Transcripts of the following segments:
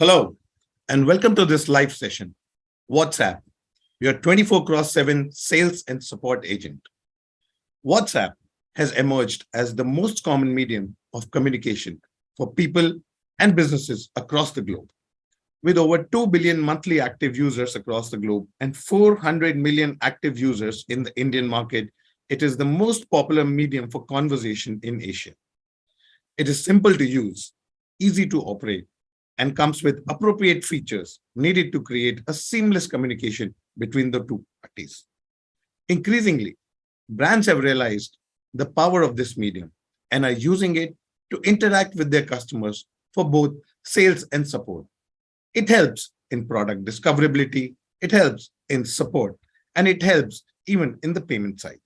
Hello, and welcome to this live session. WhatsApp, your 24/7 sales and support agent. WhatsApp has emerged as the most common medium of communication for people and businesses across the globe. With over 2 billion monthly active users across the globe and 400 million active users in the Indian market, it is the most popular medium for conversation in Asia. It is simple to use, easy to operate, and comes with appropriate features needed to create a seamless communication between the two parties. Increasingly, brands have realized the power of this medium and are using it to interact with their customers for both sales and support. It helps in product discoverability, it helps in support, and it helps even in the payment side.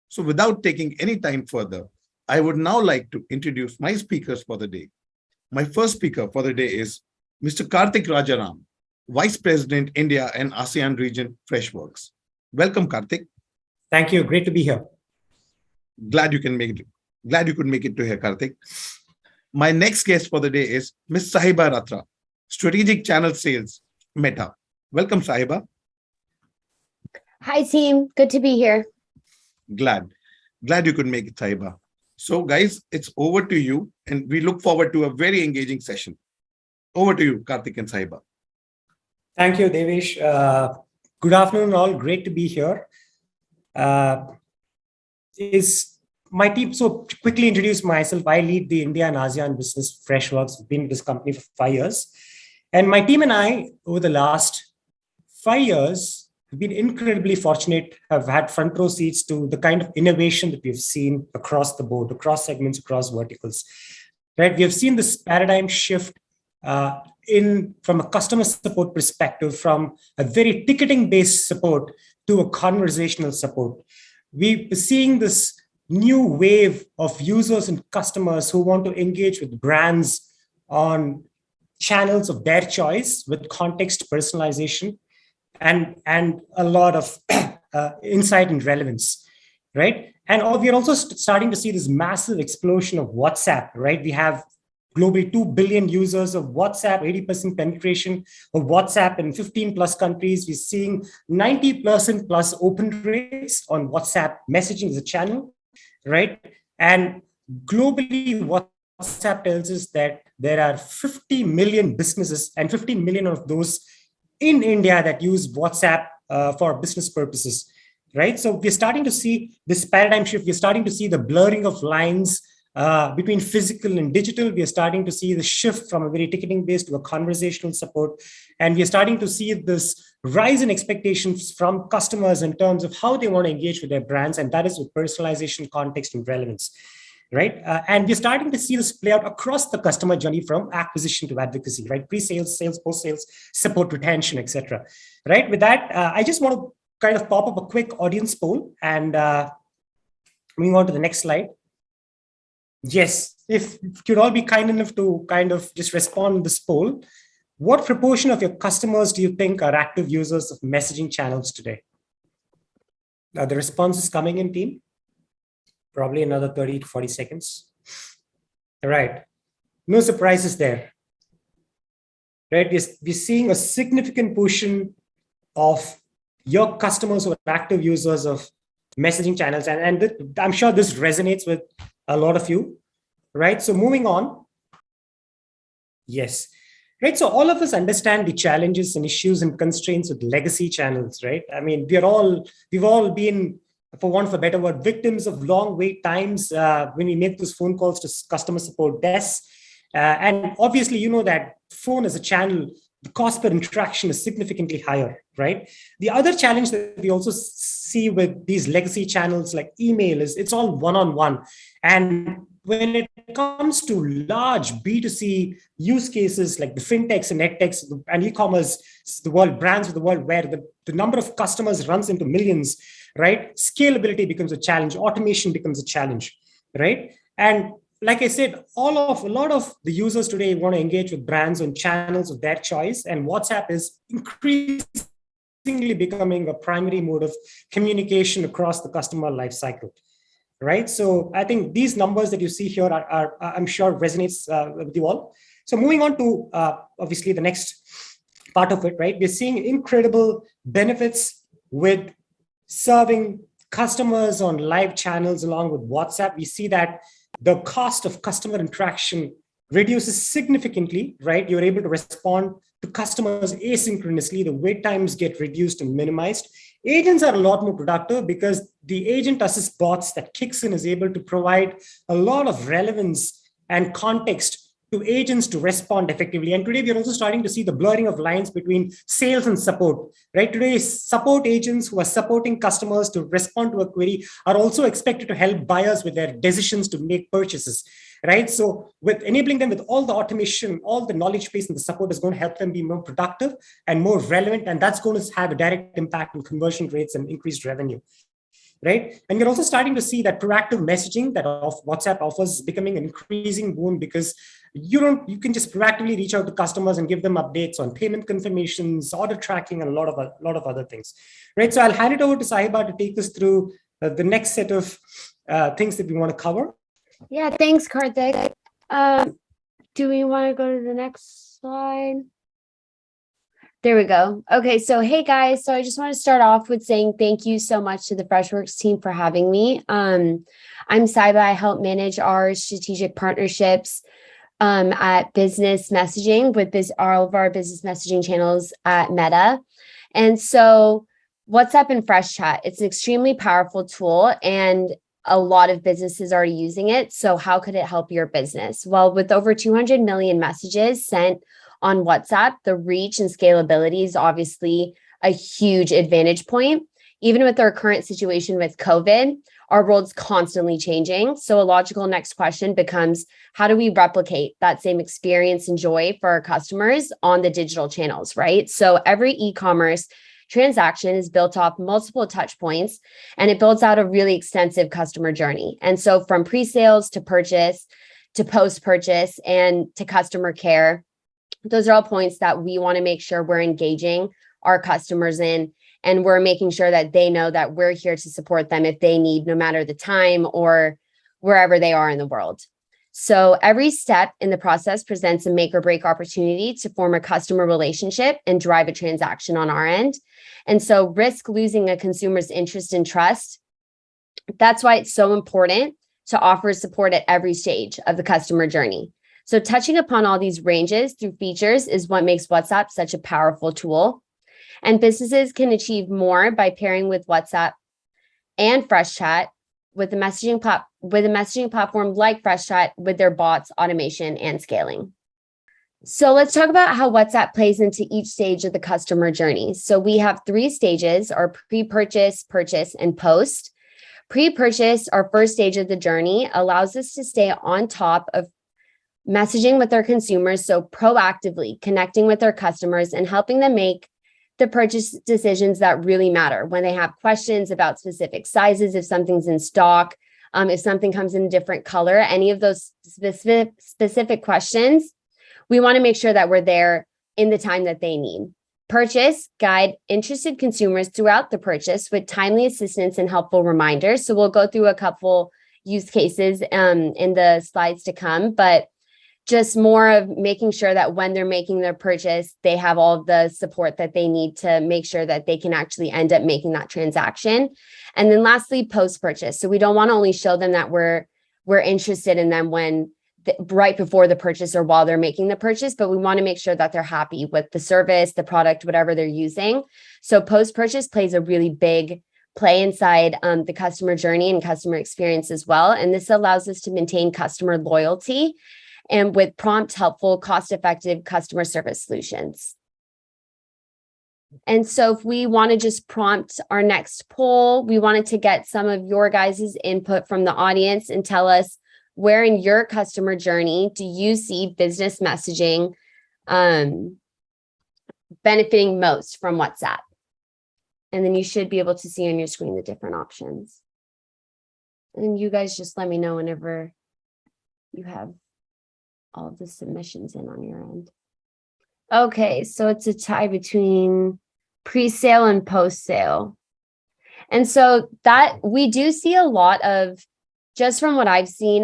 So without taking any time further, I would now like to introduce my speakers for the day. My first speaker for the day is Mr. Karthik Rajaram, Vice President, India and ASEAN Region, Freshworks. Welcome, Karthik. Thank you. Great to be here. Glad you could make it to here, Karthik. My next guest for the day is Ms. Sahiba Ratra, Strategic Channel Sales, Meta. Welcome, Sahiba. Hi, team. Good to be here. Glad you could make it, Sahiba. So, guys, it's over to you, and we look forward to a very engaging session. Over to you, Karthik and Sahiba. Thank you, Devesh. Good afternoon, all. Great to be here. Is my team, so quickly introduce myself. I lead the India and ASEAN business, Freshworks. I've been with this company for 5 years. And my team and I, over the last 5 years, have been incredibly fortunate, have had front row seats to the kind of innovation that we've seen across the board, across segments, across verticals. Right? We have seen this paradigm shift from a customer support perspective, from a very ticketing-based support to a conversational support. We're seeing this new wave of users and customers who want to engage with brands on channels of their choice with context personalization and a lot of insight and relevance, right? And we are also starting to see this massive explosion of WhatsApp, right? We have globally 2 billion users of WhatsApp, 80% penetration of WhatsApp in 15 plus countries. We're seeing 90% plus open rates on WhatsApp messaging as a channel, right? And globally, WhatsApp tells us that there are 50 million businesses and 15 million of those in India that use WhatsApp for business purposes, right? So we're starting to see this paradigm shift. We're starting to see the blurring of lines between physical and digital. We are starting to see the shift from a very ticketing-based to a conversational support. And we are starting to see this rise in expectations from customers in terms of how they want to engage with their brands. And that is with personalization, context, and relevance, right? And we're starting to see this play out across the customer journey from acquisition to advocacy, right? Pre-sales, sales, post-sales, support, retention, etc. Right? With that, I just want to kind of pop up a quick audience poll and moving on to the next slide. Yes, if you'd all be kind enough to kind of just respond to this poll, what proportion of your customers do you think are active users of messaging channels today? Now, the response is coming in, team. Probably another 30 to 40 seconds. All right. No surprises there. Right? We're seeing a significant portion of your customers who are active users of messaging channels. And I'm sure this resonates with a lot of you. Right? So moving on. Yes. Right. So all of us understand the challenges and issues and constraints with legacy channels, right? I mean, we've all been, for want of a better word, victims of long wait times when we make those phone calls to customer support desks. And obviously, you know that phone as a channel, the cost per interaction is significantly higher, right? The other challenge that we also see with these legacy channels like email is it's all one-on-one. And when it comes to large B2C use cases like the fintechs and edtechs and e-commerce, the world, brands of the world where the number of customers runs into millions, right? Scalability becomes a challenge. Automation becomes a challenge, right? And like I said, a lot of the users today want to engage with brands on channels of their choice, and WhatsApp is increasingly becoming a primary mode of communication across the customer lifecycle, right? So I think these numbers that you see here are I'm sure resonates with you all. So moving on to obviously the next part of it, right? We're seeing incredible benefits with serving customers on live channels along with WhatsApp. We see that the cost of customer interaction reduces significantly, right? You're able to respond to customers asynchronously. The wait times get reduced and minimized. Agents are a lot more productive because the agent assist bots that kicks in is able to provide a lot of relevance and context to agents to respond effectively. And today we are also starting to see the blurring of lines between sales and support, right? Today, support agents who are supporting customers to respond to a query are also expected to help buyers with their decisions to make purchases, right? So with enabling them with all the automation, all the knowledge base and the support is going to help them be more productive and more relevant. And that's going to have a direct impact on conversion rates and increased revenue. Right. And we're also starting to see that proactive messaging that WhatsApp offers is becoming an increasing boon because you can just proactively reach out to customers and give them updates on payment confirmations, order tracking, and a lot of other things. Right. So I'll hand it over to Sahiba to take us through the next set of things that we want to cover. Yeah, thanks, Karthik. Do we want to go to the next slide? There we go. Okay, so hey guys, so I just want to start off with saying thank you so much to the Freshworks team for having me. I'm Saiba. I help manage our strategic partnerships at business messaging with all of our business messaging channels at Meta. And so WhatsApp and Freshchat, it's an extremely powerful tool and a lot of businesses are using it. So how could it help your business? Well, with over 200 million messages sent on WhatsApp, the reach and scalability is obviously a huge advantage point. Even with our current situation with COVID, our world's constantly changing. So a logical next question becomes, how do we replicate that same experience and joy for our customers on the digital channels, right? So every e-commerce transaction is built off multiple touch points, and it builds out a really extensive customer journey. And so from pre-sales to purchase to post-purchase and to customer care, those are all points that we want to make sure we're engaging our customers in, and we're making sure that they know that we're here to support them if they need, no matter the time or wherever they are in the world. So every step in the process presents a make or break opportunity to form a customer relationship and drive a transaction on our end. And so risk losing a consumer's interest and trust. That's why it's so important to offer support at every stage of the customer journey. So touching upon all these ranges through features is what makes WhatsApp such a powerful tool. And businesses can achieve more by pairing with WhatsApp and Freshchat with a messaging platform like Freshchat with their bots, automation, and scaling. So let's talk about how WhatsApp plays into each stage of the customer journey. So we have 3 stages: our pre-purchase, purchase, and post. Pre-purchase, our first stage of the journey, allows us to stay on top of messaging with our consumers, so proactively connecting with our customers and helping them make the purchase decisions that really matter when they have questions about specific sizes, if something's in stock, if something comes in a different color, any of those specific questions, we want to make sure that we're there in the time that they need. Purchase, guide interested consumers throughout the purchase with timely assistance and helpful reminders. So we'll go through a couple use cases in the slides to come, but just more of making sure that when they're making their purchase, they have all the support that they need to make sure that they can actually end up making that transaction. And then lastly, post-purchase. So we don't want to only show them that we're interested in them right before the purchase or while they're making the purchase, but we want to make sure that they're happy with the service, the product, whatever they're using. So post-purchase plays a really big play inside the customer journey and customer experience as well. And this allows us to maintain customer loyalty and with prompt, helpful, cost-effective customer service solutions. And so if we want to just prompt our next poll, we wanted to get some of your guys' input from the audience and tell us, where in your customer journey do you see business messaging benefiting most from WhatsApp? And then you should be able to see on your screen the different options. And you guys just let me know whenever you have all of the submissions in on your end. Okay, so it's a tie between pre-sale and post-sale. And so that we do see a lot of, just from what I've seen,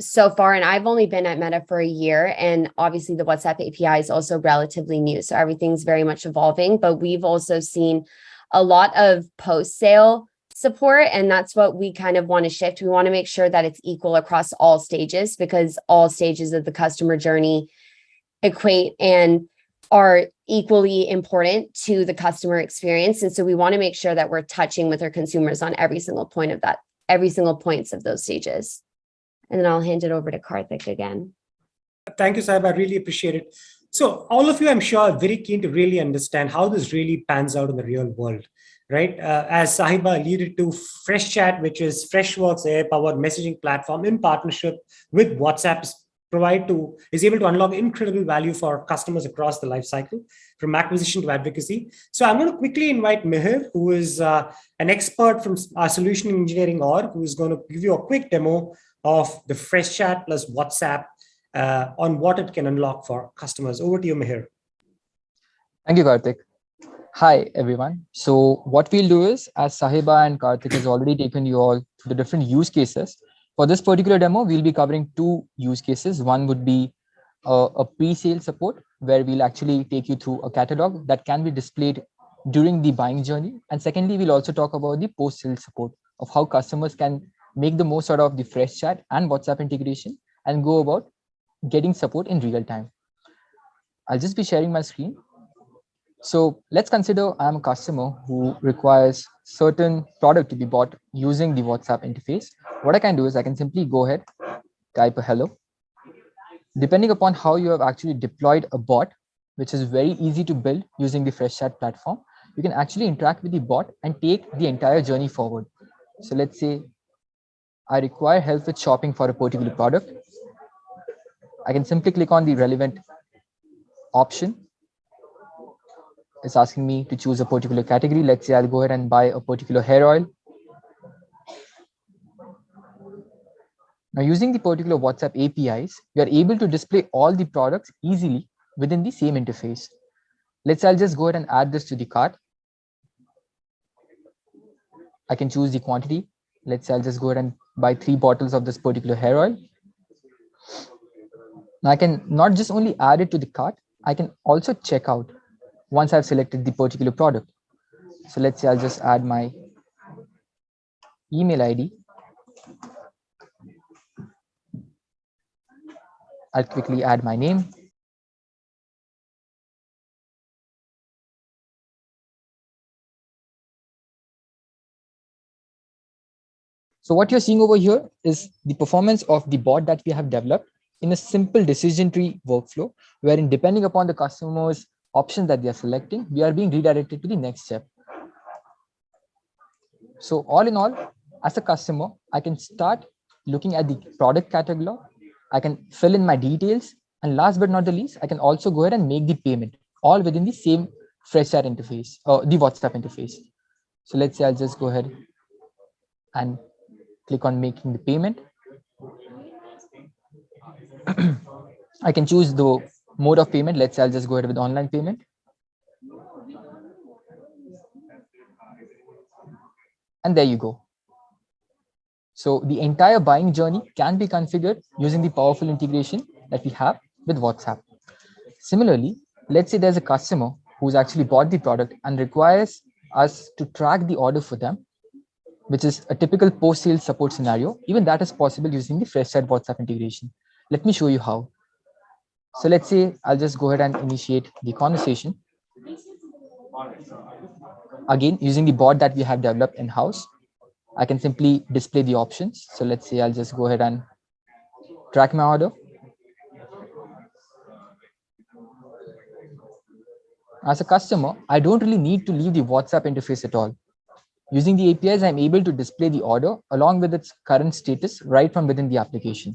so far, and I've only been at Meta for a year, and obviously the WhatsApp API is also relatively new, so everything's very much evolving, but we've also seen a lot of post-sale support, and that's what we kind of want to shift. We want to make sure that it's equal across all stages, because all stages of the customer journey equate and are equally important to the customer experience. And so we want to make sure that we're touching with our consumers on every single point of that, every single points of those stages. And then I'll hand it over to Karthik again. Thank you, Saib. I really appreciate it. So all of you, I'm sure, are very keen to really understand how this really pans out in the real world, right? As Sahiba alluded to, FreshChat, which is Freshworks AI-powered messaging platform in partnership with WhatsApp, is able to unlock incredible value for customers across the life cycle, from acquisition to advocacy. So I'm going to quickly invite Mihir, who is an expert from our solution engineering org, who is going to give you a quick demo of the FreshChat plus WhatsApp on what it can unlock for customers. Over to you, Mihir. Thank you, Karthik. Hi, everyone. So what we'll do is, as Sahiba and Karthik has already taken you all to the different use cases, for this particular demo, we'll be covering two use cases. One would be a pre-sale support, where we'll actually take you through a catalog that can be displayed during the buying journey. And secondly, we'll also talk about the post-sale support of how customers can make the most out of the FreshChat and WhatsApp integration and go about getting support in real time. I'll just be sharing my screen. So let's consider I'm a customer who requires certain product to be bought using the WhatsApp interface. What I can do is I can simply go ahead, type a hello. Depending upon how you have actually deployed a bot, which is very easy to build using the FreshChat platform, you can actually interact with the bot and take the entire journey forward. So let's say I require help with shopping for a particular product. I can simply click on the relevant option. It's asking me to choose a particular category. Let's say I'll go ahead and buy a particular hair oil. Now, using the particular WhatsApp APIs, we are able to display all the products easily within the same interface. Let's say I'll just go ahead and add this to the cart. I can choose the quantity. Let's say I'll just go ahead and buy 3 bottles of this particular hair oil. Now I can not just only add it to the cart, I can also check out once I've selected the particular product. So let's say I'll just add my email ID. I'll quickly add my name. So what you're seeing over here is the performance of the bot that we have developed in a simple decision tree workflow, wherein depending upon the customer's options that they are selecting, we are being redirected to the next step. So all in all, as a customer, I can start looking at the product catalog. I can fill in my details. And last but not the least, I can also go ahead and make the payment, all within the same FreshChat interface or the WhatsApp interface. So let's say I'll just go ahead and click on making the payment. I can choose the mode of payment. Let's say I'll just go ahead with online payment. And there you go. So the entire buying journey can be configured using the powerful integration that we have with WhatsApp. Similarly, let's say there's a customer who's actually bought the product and requires us to track the order for them, which is a typical post-sale support scenario. Even that is possible using the FreshChat WhatsApp integration. Let me show you how. So let's say I'll just go ahead and initiate the conversation. Again, using the bot that we have developed in-house, I can simply display the options. So let's say I'll just go ahead and track my order. As a customer, I don't really need to leave the WhatsApp interface at all. Using the APIs, I'm able to display the order along with its current status right from within the application.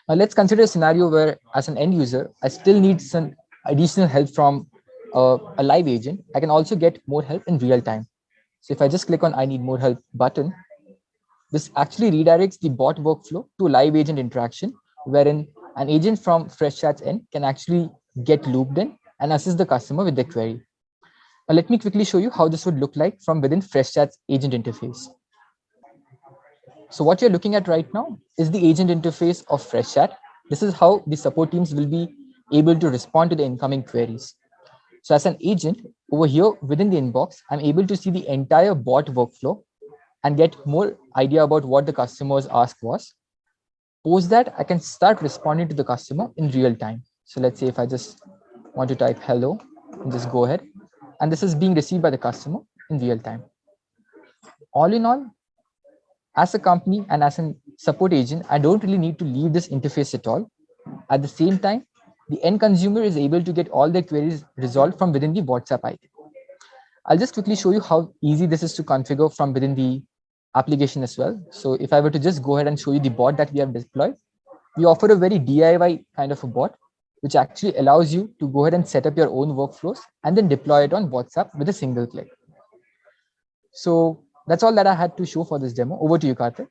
Now let's consider a scenario where, as an end user, I still need some additional help from a live agent. I can also get more help in real time. So if I just click on I need more help button, this actually redirects the bot workflow to a live agent interaction, wherein an agent from FreshChat's end can actually get looped in and assist the customer with their query. Now let me quickly show you how this would look like from within FreshChat's agent interface. So what you're looking at right now is the agent interface of Freshchat. This is how the support teams will be able to respond to the incoming queries. So as an agent over here within the inbox, I'm able to see the entire bot workflow and get more idea about what the customer's ask was. Post that, I can start responding to the customer in real time. So let's say if I just want to type hello and just go ahead, and this is being received by the customer in real time. All in all, as a company and as a support agent, I don't really need to leave this interface at all. At the same time, the end consumer is able to get all their queries resolved from within the WhatsApp icon. I'll just quickly show you how easy this is to configure from within the application as well. So if I were to just go ahead and show you the bot that we have deployed, we offer a very DIY kind of a bot, which actually allows you to go ahead and set up your own workflows and then deploy it on WhatsApp with a single click. So that's all that I had to show for this demo. Over to you, Karthik.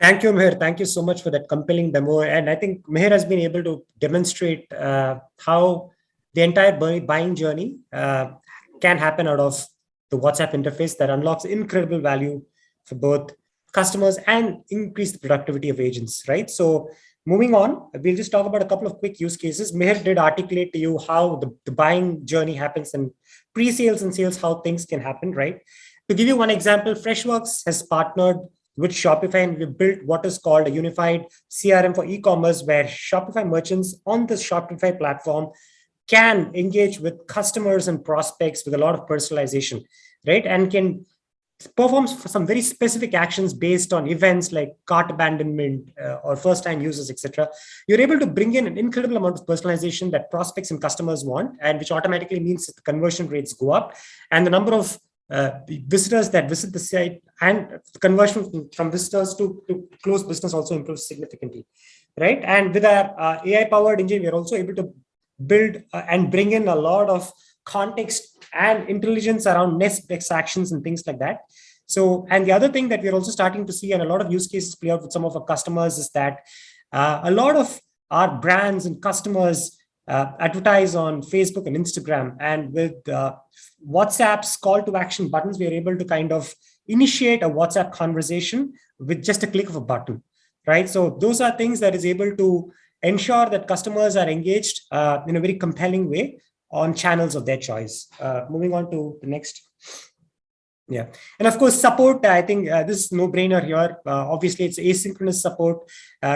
Thank you, Meher. Thank you so much for that compelling demo. And I think Meher has been able to demonstrate how the entire buying journey can happen out of the WhatsApp interface that unlocks incredible value for both customers and increase the productivity of agents, right? So moving on, we'll just talk about a couple of quick use cases. Meher did articulate to you how the buying journey happens and pre-sales and sales, how things can happen, right? To give you one example, Freshworks has partnered with Shopify, and we built what is called a unified CRM for e-commerce, where Shopify merchants on the Shopify platform can engage with customers and prospects with a lot of personalization, right? And can perform some very specific actions based on events like cart abandonment or first-time users, etc. You're able to bring in an incredible amount of personalization that prospects and customers want, and which automatically means that the conversion rates go up and the number of visitors that visit the site and conversion from visitors to close business also improves significantly, right? And with our AI-powered engine, we're also able to build and bring in a lot of context and intelligence around next actions and things like that. So, and the other thing that we're also starting to see, and a lot of use cases play out with some of our customers, is that a lot of our brands and customers advertise on Facebook and Instagram. And with WhatsApp's call to action buttons, we are able to kind of initiate a WhatsApp conversation with just a click of a button, right? So those are things that is able to ensure that customers are engaged in a very compelling way on channels of their choice. Moving on to the next. Yeah. And of course, support, I think this is no brainer here. Obviously, it's asynchronous support.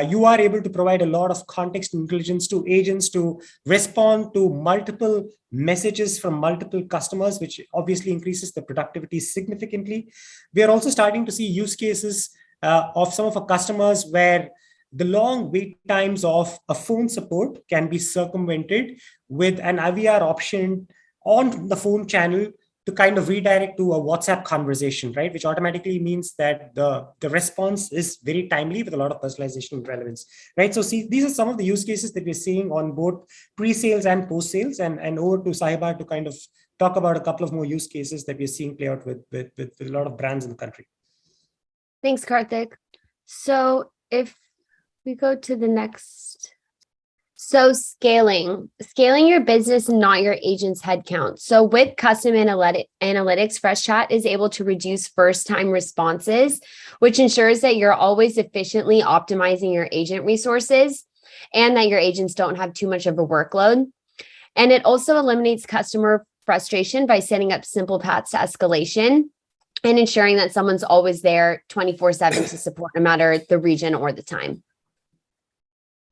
You are able to provide a lot of context and intelligence to agents to respond to multiple messages from multiple customers, which obviously increases the productivity significantly. We are also starting to see use cases of some of our customers where the long wait times of a phone support can be circumvented with an IVR option on the phone channel to kind of redirect to a WhatsApp conversation, right? Which automatically means that the response is very timely with a lot of personalization and relevance, right? So see, these are some of the use cases that we're seeing on both pre-sales and post-sales, and over to Sahiba to kind of talk about a couple of more use cases that we're seeing play out with a lot of brands in the country. Thanks, Karthik. So if we go to the next. So scaling your business and not your agent's headcount. So with custom analytics, Freshchat is able to reduce first-time responses, which ensures that you're always efficiently optimizing your agent resources and that your agents don't have too much of a workload. And it also eliminates customer frustration by setting up simple paths to escalation and ensuring that someone's always there 24/7 to support no matter the region or the time.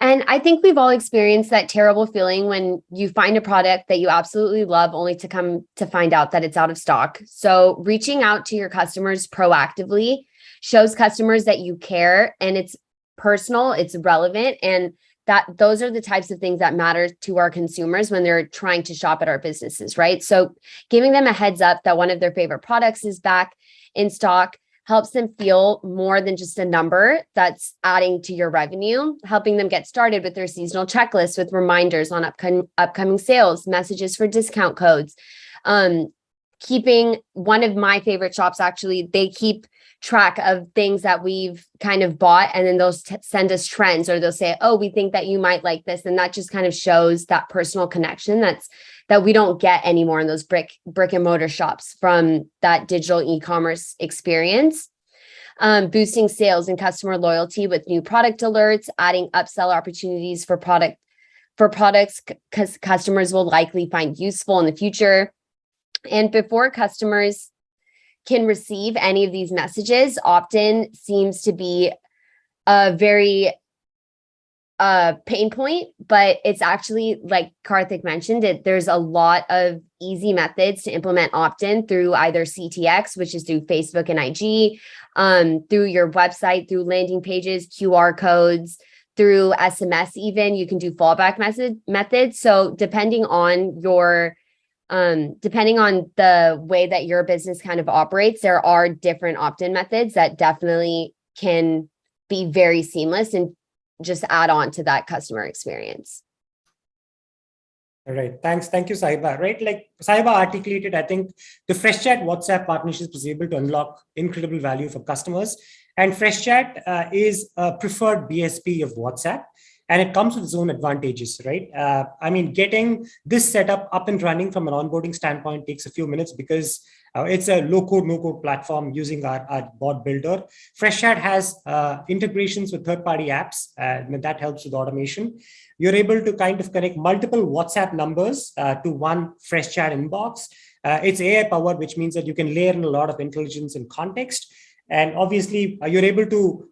And I think we've all experienced that terrible feeling when you find a product that you absolutely love only to come to find out that it's out of stock. So reaching out to your customers proactively shows customers that you care and it's personal, it's relevant, and that those are the types of things that matter to our consumers when they're trying to shop at our businesses, right? So giving them a heads up that one of their favorite products is back in stock helps them feel more than just a number that's adding to your revenue, helping them get started with their seasonal checklist with reminders on upcoming sales, messages for discount codes. Keeping one of my favorite shops, actually, they keep track of things that we've kind of bought, and then they'll send us trends, or they'll say, oh, we think that you might like this. And that just kind of shows that personal connection that we don't get anymore in those brick and mortar shops from that digital e-commerce experience. boosting sales and customer loyalty with new product alerts, adding upsell opportunities for products customers will likely find useful in the future. And before customers can receive any of these messages, opt-in seems to be a very pain point, but it's actually, like Karthik mentioned, there's a lot of easy methods to implement opt-in through either CTX, which is through Facebook and IG, through your website, through landing pages, QR codes, through SMS even. You can do fallback methods. So depending on the way that your business kind of operates, there are different opt-in methods that definitely can be very seamless and just add on to that customer experience. All right. Thanks. Thank you, Saiba. Right. Like Saiba articulated, I think the FreshChat WhatsApp partnership is able to unlock incredible value for customers. And FreshChat is a preferred BSP of WhatsApp, and it comes with its own advantages, right? I mean, getting this setup up and running from an onboarding standpoint takes a few minutes because it's a low-code, no-code platform using our bot builder. FreshChat has integrations with third-party apps, and that helps with automation. You're able to kind of connect multiple WhatsApp numbers to one FreshChat inbox. It's AI-powered, which means that you can layer in a lot of intelligence and context. And obviously, you're able to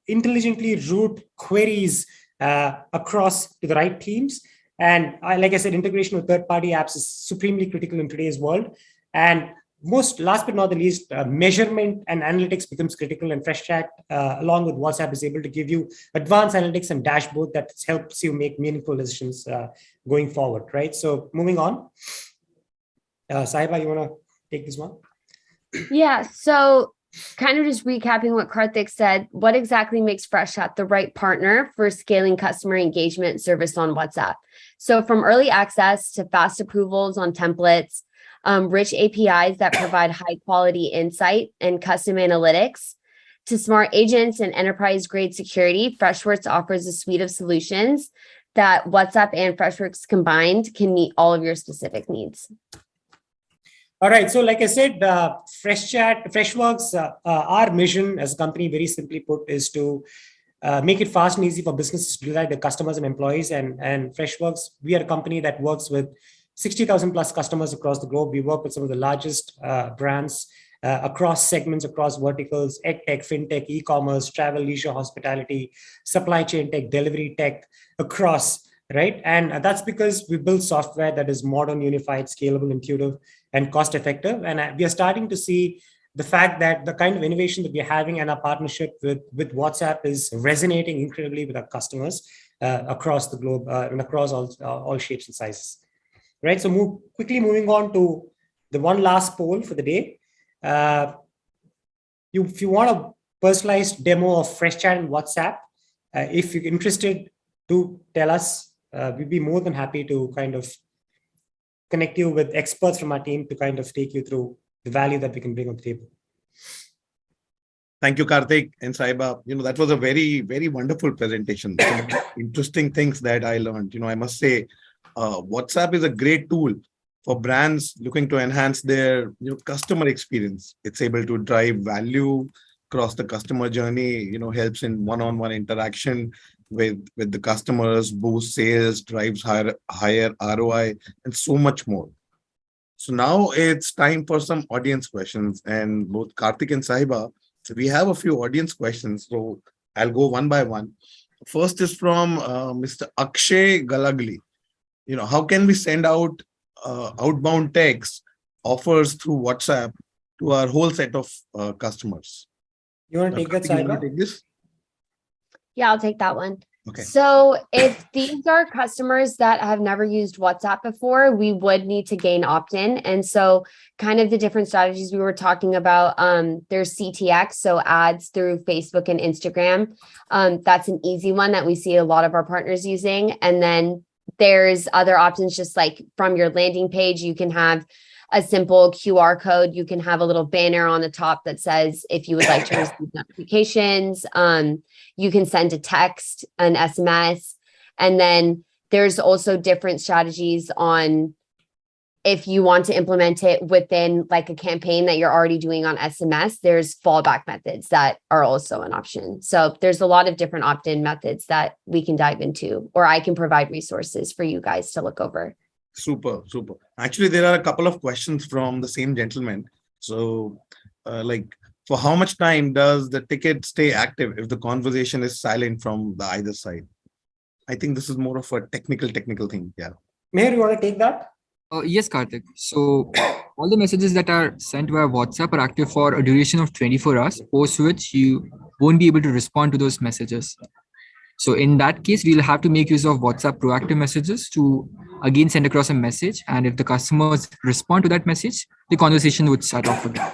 intelligently route queries across to the right teams. And like I said, integration with third-party apps is supremely critical in today's world. And last but not the least, measurement and analytics becomes critical. And FreshChat, along with WhatsApp, is able to give you advanced analytics and dashboard that helps you make meaningful decisions going forward, right? So moving on. Saiba, you want to take this one? Yeah, so kind of just recapping what Karthik said, what exactly makes FreshChat the right partner for scaling customer engagement service on WhatsApp? So from early access to fast approvals on templates, rich APIs that provide high quality insight and custom analytics, to smart agents and enterprise grade security, Freshworks offers a suite of solutions that WhatsApp and Freshworks combined can meet all of your specific needs. All right. So like I said, Freshworks, our mission as a company, very simply put, is to make it fast and easy for businesses to delight their customers and employees. And Freshworks, we are a company that works with 60,000 plus customers across the globe. We work with some of the largest brands across segments, across verticals, EdTech, FinTech, e-commerce, travel, leisure, hospitality, supply chain tech, delivery tech, across, right? And that's because we build software that is modern, unified, scalable, intuitive, and cost effective. And we are starting to see the fact that the kind of innovation that we're having and our partnership with WhatsApp is resonating incredibly with our customers across the globe and across all shapes and sizes. Right. So moving on to the one last poll for the day. If you want a personalized demo of FreshChat and WhatsApp, if you're interested, do tell us. We'd be more than happy to kind of connect you with experts from our team to kind of take you through the value that we can bring on the table. Thank you, Karthik and Saiba. That was a very, very wonderful presentation. Some interesting things that I learned. I must say, WhatsApp is a great tool for brands looking to enhance their customer experience. It's able to drive value across the customer journey, helps in one-on-one interaction with the customers, boost sales, drives higher ROI, and so much more. So now it's time for some audience questions. And both Karthik and Saiba, we have a few audience questions. So I'll go one by one. First is from Mr. Akshay Galagli. How can we send out outbound text offers through WhatsApp to our whole set of customers? You want to take that, Saiba? Take this? Yeah, I'll take that one. Okay. So if these are customers that have never used WhatsApp before, we would need to gain opt-in. And so kind of the different strategies we were talking about, there's CTX, so ads through Facebook and Instagram. That's an easy one that we see a lot of our partners using. And then there's other options, just like from your landing page, you can have a simple QR code. You can have a little banner on the top that says, if you would like to receive notifications, you can send a text, an SMS. And then there's also different strategies on if you want to implement it within like a campaign that you're already doing on SMS, there's fallback methods that are also an option. So there's a lot of different opt-in methods that we can dive into, or I can provide resources for you guys to look over. Super, super. Actually, there are a couple of questions from the same gentleman. So like, for how much time does the ticket stay active if the conversation is silent from the either side? I think this is more of a technical thing. Yeah. Meher, you want to take that? Yes, Karthik. So all the messages that are sent via WhatsApp are active for a duration of 24 hours, post which you won't be able to respond to those messages. So in that case, we'll have to make use of WhatsApp proactive messages to again send across a message. And if the customers respond to that message, the conversation would start off again.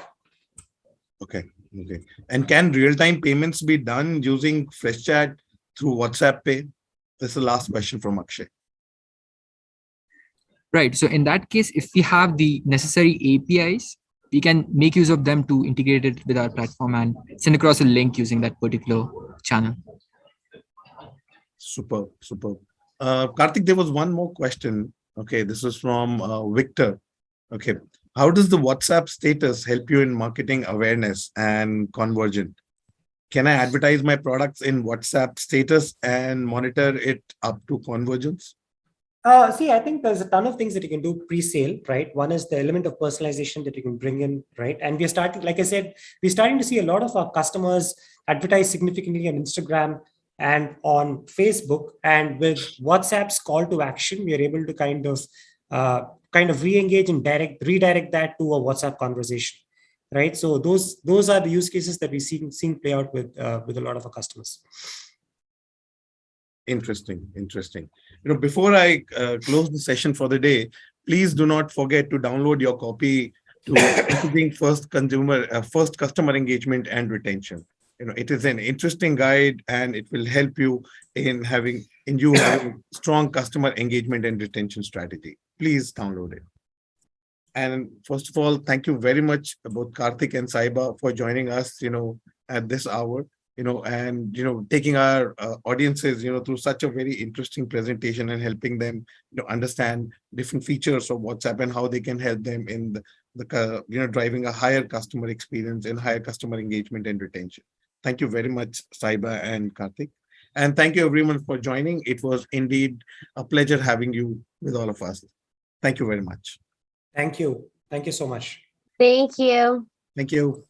Okay. And can real-time payments be done using Freshchat through WhatsApp Pay? This is the last question from Akshay. Right. So in that case, if we have the necessary APIs, we can make use of them to integrate it with our platform and send across a link using that particular channel. Super. Karthik, there was one more question. Okay, this is from Victor. Okay, how does the WhatsApp status help you in marketing awareness and Convergent? Can I advertise my products in WhatsApp status and monitor it up to convergence? See, I think there's a ton of things that you can do pre-sale, right? One is the element of personalization that you can bring in, right? And we're starting, like I said, we're starting to see a lot of our customers advertise significantly on Instagram and on Facebook. And with WhatsApp's call to action, we are able to kind of re-engage and redirect that to a WhatsApp conversation, right? So those are the use cases that we're seeing play out with a lot of our customers. Interesting. Before I close the session for the day, please do not forget to download your copy to Improving First Customer Engagement and Retention. It is an interesting guide and it will help you in having strong customer engagement and retention strategy. Please download it. And first of all, thank you very much both Karthik and Saiba for joining us, at this hour. And taking our audiences, through such a very interesting presentation and helping them, understand different features of WhatsApp and how they can help them in the driving a higher customer experience and higher customer engagement and retention. Thank you very much, Saiba and Karthik. And thank you everyone for joining. It was indeed a pleasure having you with all of us. Thank you very much. Thank you. Thank you so much. Thank you. Thank you.